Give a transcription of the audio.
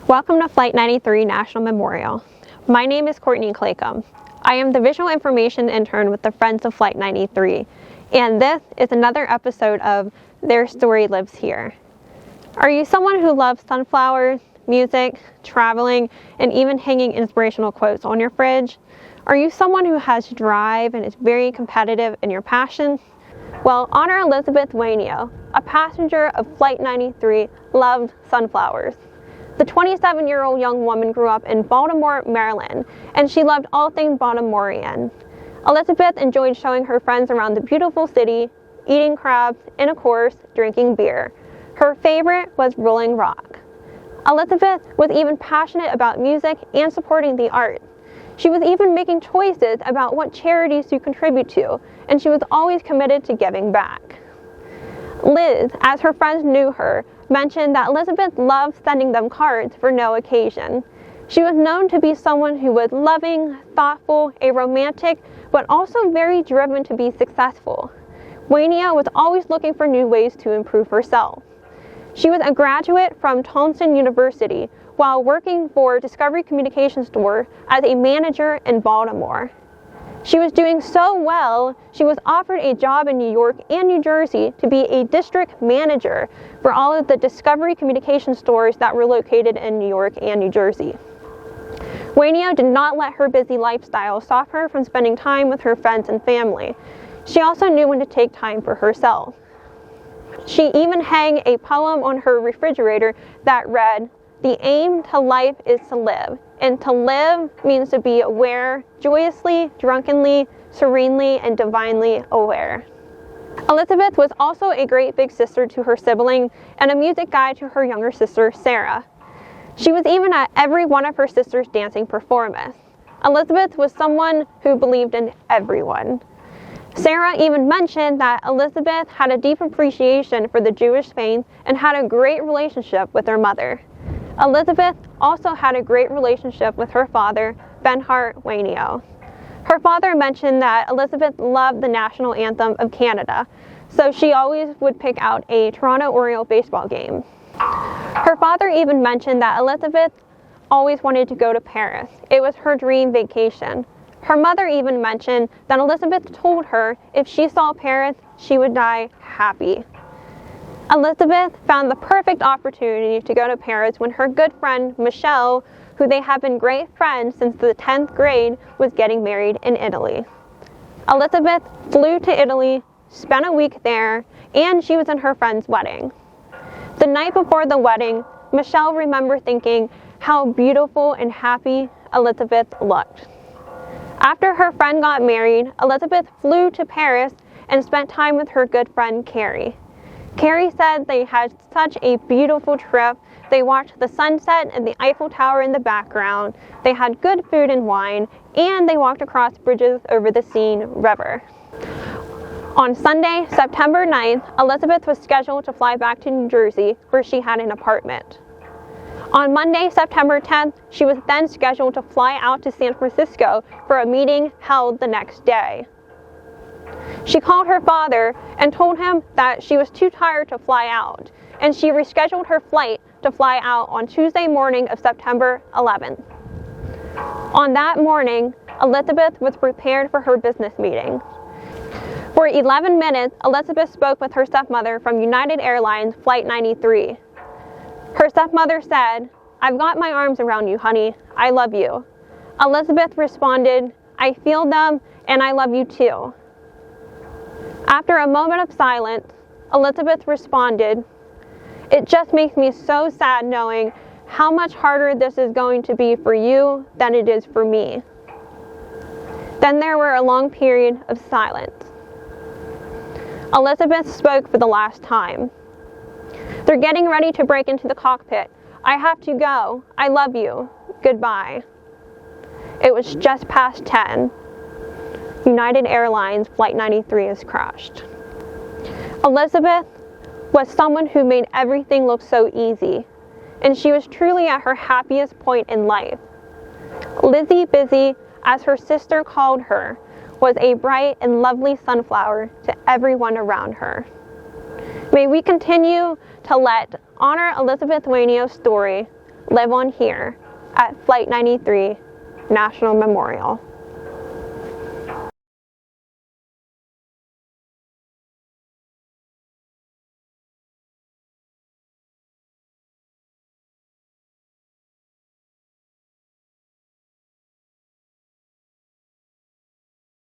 Welcome to Flight 93 National Memorial. My name is Courtney Claycomb. I am the Visual Information Intern with the Friends of Flight 93, and this is another episode of Their Story Lives Here. Are you someone who loves sunflowers, music, traveling, and even hanging inspirational quotes on your fridge? Are you someone who has drive and is very competitive in your passion? Well, Honor Elizabeth Wainio, a passenger of Flight 93, loved sunflowers. The 27-year-old young woman grew up in Baltimore, Maryland, and she loved all things Baltimorean. Elizabeth enjoyed showing her friends around the beautiful city, eating crabs, and of course, drinking beer. Her favorite was Rolling Rock. Elizabeth was even passionate about music and supporting the arts. She was even making choices about what charities to contribute to, and she was always committed to giving back. Liz, as her friends knew her, mentioned that Elizabeth loved sending them cards for no occasion. She was known to be someone who was loving, thoughtful, a romantic, but also very driven to be successful. Wainio was always looking for new ways to improve herself. She was a graduate from Towson University while working for Discovery Communications Store as a manager in Baltimore. She was doing so well, she was offered a job in New York and New Jersey to be a district manager for all of the Discovery Communications stores that were located in New York and New Jersey. Wainio did not let her busy lifestyle stop her from spending time with her friends and family. She also knew when to take time for herself. She even hung a poem on her refrigerator that read, "The aim to life is to live, and to live means to be aware, joyously, drunkenly, serenely, and divinely aware." Elizabeth was also a great big sister to her sibling and a music guide to her younger sister, Sarah. She was even at every one of her sister's dancing performance. Elizabeth was someone who believed in everyone. Sarah even mentioned that Elizabeth had a deep appreciation for the Jewish faith and had a great relationship with her mother. Elizabeth also had a great relationship with her father, Benhart Wainio. Her father mentioned that Elizabeth loved the national anthem of Canada, so she always would pick out a Toronto Oriole baseball game. Her father even mentioned that Elizabeth always wanted to go to Paris. It was her dream vacation. Her mother even mentioned that Elizabeth told her if she saw Paris, she would die happy. Elizabeth found the perfect opportunity to go to Paris when her good friend Michelle, who they have been great friends since the 10th grade, was getting married in Italy. Elizabeth flew to Italy, spent a week there, and she was in her friend's wedding. The night before the wedding, Michelle remembered thinking how beautiful and happy Elizabeth looked. After her friend got married, Elizabeth flew to Paris and spent time with her good friend Carrie. Carrie said they had such a beautiful trip. They watched the sunset and the Eiffel Tower in the background. They had good food and wine, and they walked across bridges over the Seine River. On Sunday, September 9th, Elizabeth was scheduled to fly back to New Jersey, where she had an apartment. On Monday, September 10th, she was then scheduled to fly out to San Francisco for a meeting held the next day. She called her father and told him that she was too tired to fly out, and she rescheduled her flight to fly out on Tuesday morning of September 11th. On that morning, Elizabeth was prepared for her business meeting. For 11 minutes, Elizabeth spoke with her stepmother from United Airlines Flight 93. Her stepmother said, "I've got my arms around you, honey. I love you." Elizabeth responded, "I feel them, and I love you too." After a moment of silence, Elizabeth responded, "It just makes me so sad knowing how much harder this is going to be for you than it is for me." Then there were a long period of silence. Elizabeth spoke for the last time. "They're getting ready to break into the cockpit. I have to go. I love you. Goodbye." It was just past 10. United Airlines Flight 93 has crashed. Elizabeth was someone who made everything look so easy, and she was truly at her happiest point in life. Lizzie Busy, as her sister called her, was a bright and lovely sunflower to everyone around her. May we continue to let Honor Elizabeth Wainio's story live on here at Flight 93 National Memorial.